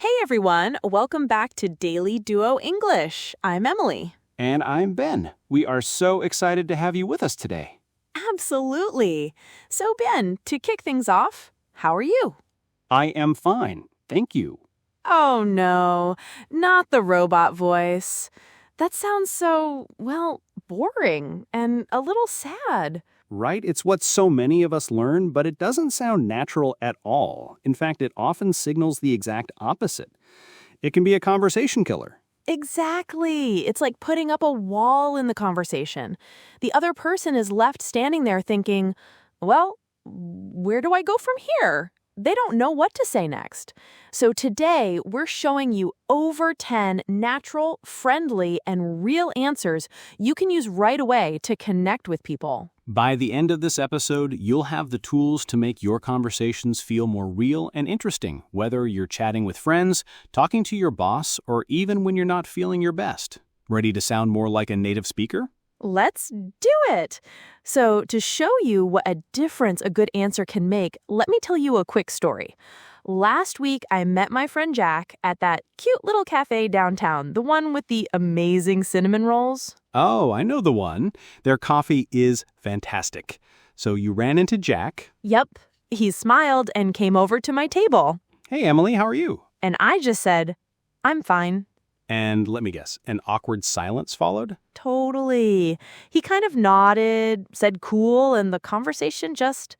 Hey everyone, welcome back to Daily Duo English. I'm Emily. And I'm Ben. We are so excited to have you with us today. Absolutely. So Ben, to kick things off, how are you? I am fine. Thank you. Oh no, not the robot voice. That sounds so, boring and a little sad. Right? It's what so many of us learn, but it doesn't sound natural at all. In fact, it often signals the exact opposite. It can be a conversation killer. Exactly. It's like putting up a wall in the conversation. The other person is left standing there thinking, well, where do I go from here? They don't know what to say next. So today, we're showing you over 10 natural, friendly, and real answers you can use right away to connect with people. By the end of this episode, you'll have the tools to make your conversations feel more real and interesting, whether you're chatting with friends, talking to your boss, or even when you're not feeling your best. Ready to sound more like a native speaker? Let's do it! So to show you what a difference a good answer can make, let me tell you a quick story. Last week, I met my friend Jack at that cute little cafe downtown, the one with the amazing cinnamon rolls. Oh, I know the one. Their coffee is fantastic. So you ran into Jack. Yep. He smiled and came over to my table. Hey, Emily, how are you? And I just said, I'm fine. And let me guess, an awkward silence followed? Totally. He kind of nodded, said cool, and the conversation just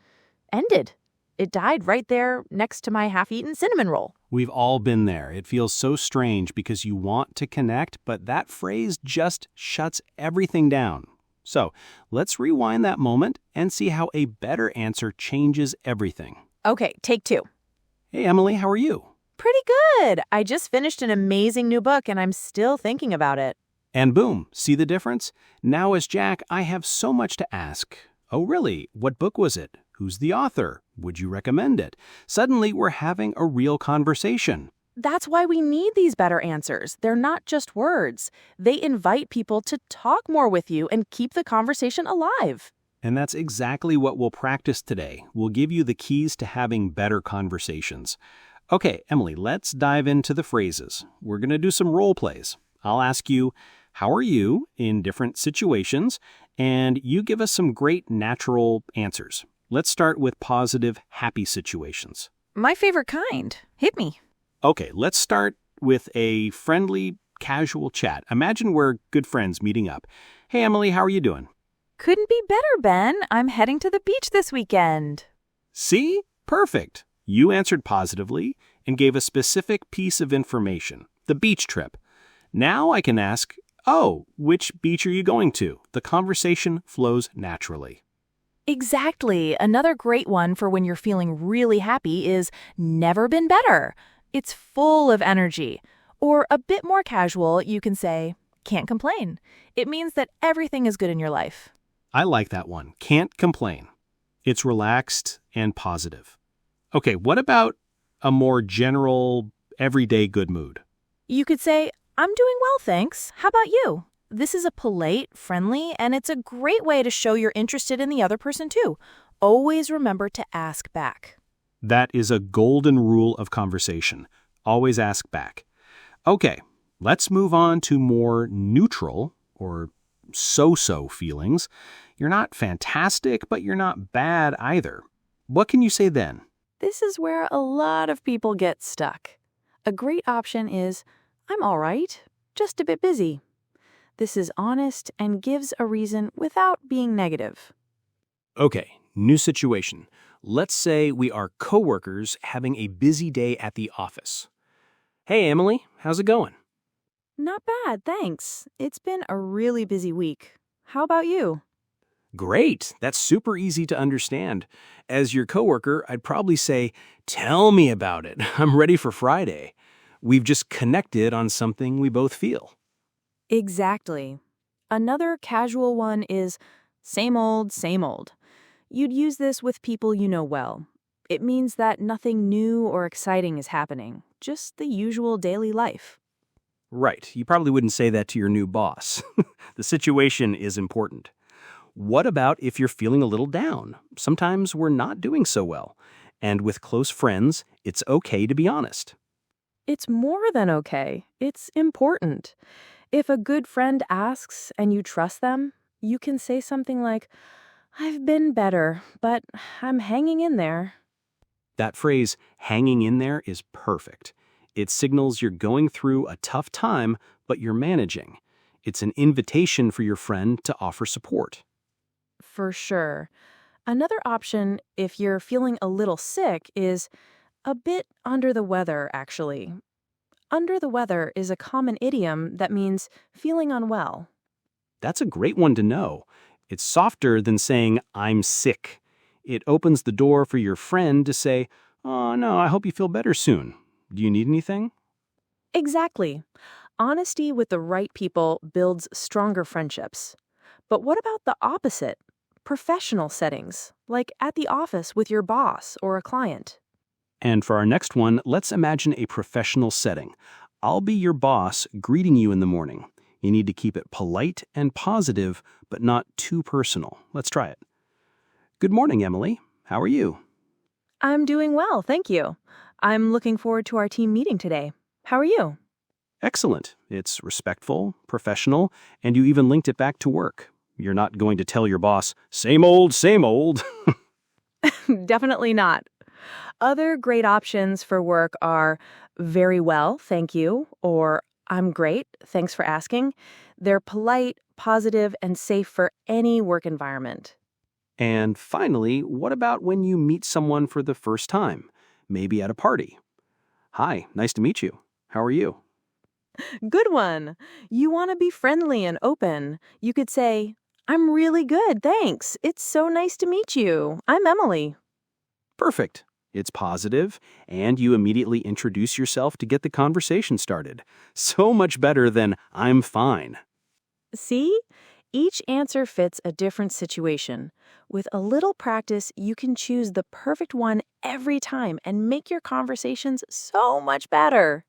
ended. It died right there next to my half-eaten cinnamon roll. We've all been there. It feels so strange because you want to connect, but that phrase just shuts everything down. So let's rewind that moment and see how a better answer changes everything. Okay, take two. Hey, Emily, how are you? Pretty good. I just finished an amazing new book and I'm still thinking about it. And boom, see the difference? Now as Jack, I have so much to ask. Oh, really? What book was it? Who's the author? Would you recommend it? Suddenly, we're having a real conversation. That's why we need these better answers. They're not just words. They invite people to talk more with you and keep the conversation alive. And that's exactly what we'll practice today. We'll give you the keys to having better conversations. Okay, Emily, let's dive into the phrases. We're going to do some role plays. I'll ask you, how are you in different situations? And you give us some great natural answers. Let's start with positive, happy situations. My favorite kind. Hit me. Okay, let's start with a friendly, casual chat. Imagine we're good friends meeting up. Hey, Emily, how are you doing? Couldn't be better, Ben. I'm heading to the beach this weekend. See? Perfect. You answered positively and gave a specific piece of information, the beach trip. Now I can ask, oh, which beach are you going to? The conversation flows naturally. Exactly. Another great one for when you're feeling really happy is never been better. It's full of energy. Or a bit more casual, you can say, can't complain. It means that everything is good in your life. I like that one. Can't complain. It's relaxed and positive. Okay, what about a more general, everyday good mood? You could say, I'm doing well, thanks. How about you? This is a polite, friendly, and it's a great way to show you're interested in the other person too. Always remember to ask back. That is a golden rule of conversation. Always ask back. Okay, let's move on to more neutral or so-so feelings. You're not fantastic, but you're not bad either. What can you say then? This is where a lot of people get stuck. A great option is, I'm all right, just a bit busy. This is honest and gives a reason without being negative. Okay, new situation. Let's say we are coworkers having a busy day at the office. Hey, Emily, how's it going? Not bad, thanks. It's been a really busy week. How about you? Great. That's super easy to understand. As your coworker, I'd probably say, tell me about it. I'm ready for Friday. We've just connected on something we both feel. Exactly. Another casual one is same old, same old. You'd use this with people you know well. It means that nothing new or exciting is happening, just the usual daily life. Right. You probably wouldn't say that to your new boss. The situation is important. What about if you're feeling a little down? Sometimes we're not doing so well. And with close friends, it's okay to be honest. It's more than okay. It's important. If a good friend asks and you trust them, you can say something like, I've been better, but I'm hanging in there. That phrase, hanging in there, is perfect. It signals you're going through a tough time, but you're managing. It's an invitation for your friend to offer support. For sure. Another option, if you're feeling a little sick, is a bit under the weather, actually. Under the weather is a common idiom that means feeling unwell. That's a great one to know. It's softer than saying, I'm sick. It opens the door for your friend to say, oh, no, I hope you feel better soon. Do you need anything? Exactly. Honesty with the right people builds stronger friendships. But what about the opposite? Professional settings, like at the office with your boss or a client. And for our next one, let's imagine a professional setting. I'll be your boss greeting you in the morning. You need to keep it polite and positive, but not too personal. Let's try it. Good morning, Emily. How are you? I'm doing well, thank you. I'm looking forward to our team meeting today. How are you? Excellent. It's respectful, professional, and you even linked it back to work. You're not going to tell your boss, same old, same old. Definitely not. Other great options for work are very well, thank you, or I'm great, thanks for asking. They're polite, positive, and safe for any work environment. And finally, what about when you meet someone for the first time? Maybe at a party. Hi, nice to meet you. How are you? Good one. You want to be friendly and open. You could say, I'm really good, thanks. It's so nice to meet you. I'm Emily. Perfect. It's positive, and you immediately introduce yourself to get the conversation started. So much better than, I'm fine. See? Each answer fits a different situation. With a little practice, you can choose the perfect one every time and make your conversations so much better.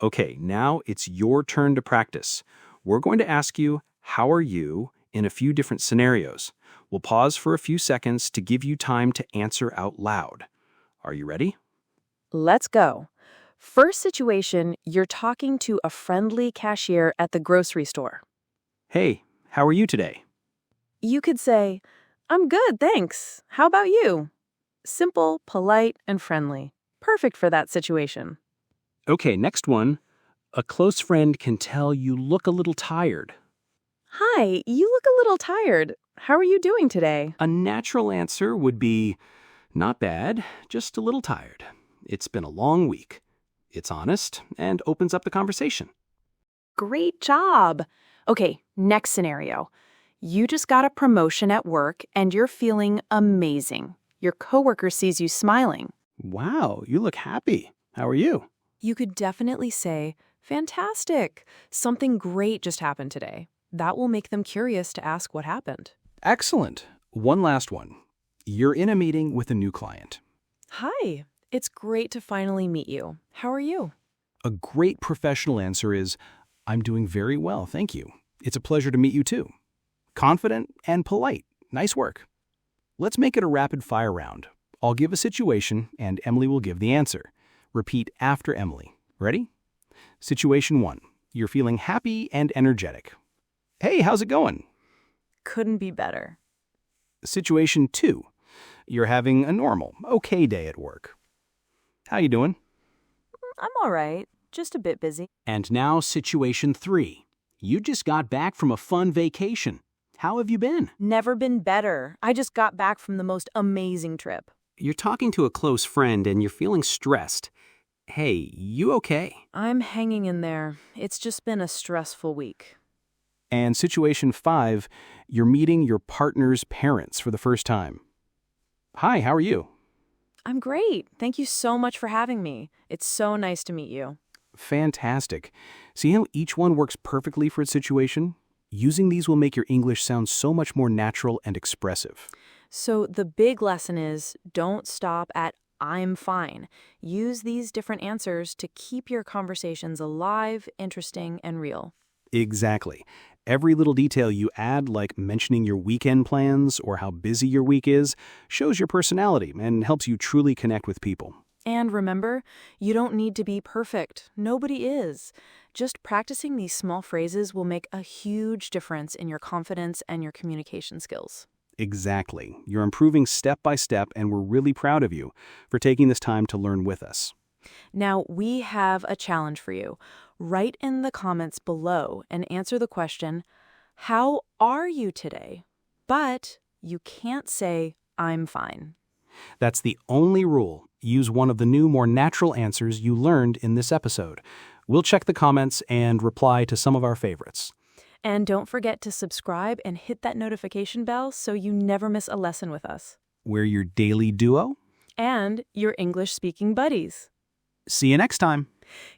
Okay, now it's your turn to practice. We're going to ask you, how are you, in a few different scenarios. We'll pause for a few seconds to give you time to answer out loud. Are you ready? Let's go. First situation, you're talking to a friendly cashier at the grocery store. Hey, how are you today? You could say, I'm good, thanks. How about you? Simple, polite, and friendly. Perfect for that situation. Okay, next one. A close friend can tell you look a little tired. Hi, you look a little tired. How are you doing today? A natural answer would be, not bad, just a little tired. It's been a long week. It's honest and opens up the conversation. Great job. Okay, next scenario. You just got a promotion at work and you're feeling amazing. Your coworker sees you smiling. Wow, you look happy. How are you? You could definitely say, fantastic. Something great just happened today. That will make them curious to ask what happened. Excellent. One last one. You're in a meeting with a new client. Hi, it's great to finally meet you. How are you? A great professional answer is, I'm doing very well, thank you. It's a pleasure to meet you too. Confident and polite. Nice work. Let's make it a rapid-fire round. I'll give a situation, and Emily will give the answer. Repeat after Emily. Ready? Situation 1. You're feeling happy and energetic. Hey, how's it going? Couldn't be better. Situation 2. You're having a normal, okay day at work. How you doing? I'm all right. Just a bit busy. And now situation 3. You just got back from a fun vacation. How have you been? Never been better. I just got back from the most amazing trip. You're talking to a close friend and you're feeling stressed. Hey, you okay? I'm hanging in there. It's just been a stressful week. And situation 5, you're meeting your partner's parents for the first time. Hi, how are you? I'm great. Thank you so much for having me. It's so nice to meet you. Fantastic. See how each one works perfectly for its situation? Using these will make your English sound so much more natural and expressive. So the big lesson is don't stop at I'm fine. Use these different answers to keep your conversations alive, interesting, and real. Exactly. Every little detail you add, like mentioning your weekend plans or how busy your week is, shows your personality and helps you truly connect with people. And remember, you don't need to be perfect. Nobody is. Just practicing these small phrases will make a huge difference in your confidence and your communication skills. Exactly. You're improving step by step, and we're really proud of you for taking this time to learn with us. Now, we have a challenge for you. Write in the comments below and answer the question, how are you today? But you can't say, I'm fine. That's the only rule. Use one of the new, more natural answers you learned in this episode. We'll check the comments and reply to some of our favorites. And don't forget to subscribe and hit that notification bell so you never miss a lesson with us. We're your daily duo. And your English-speaking buddies. See you next time.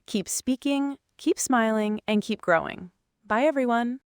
Keep speaking, keep smiling, and keep growing. Bye, everyone.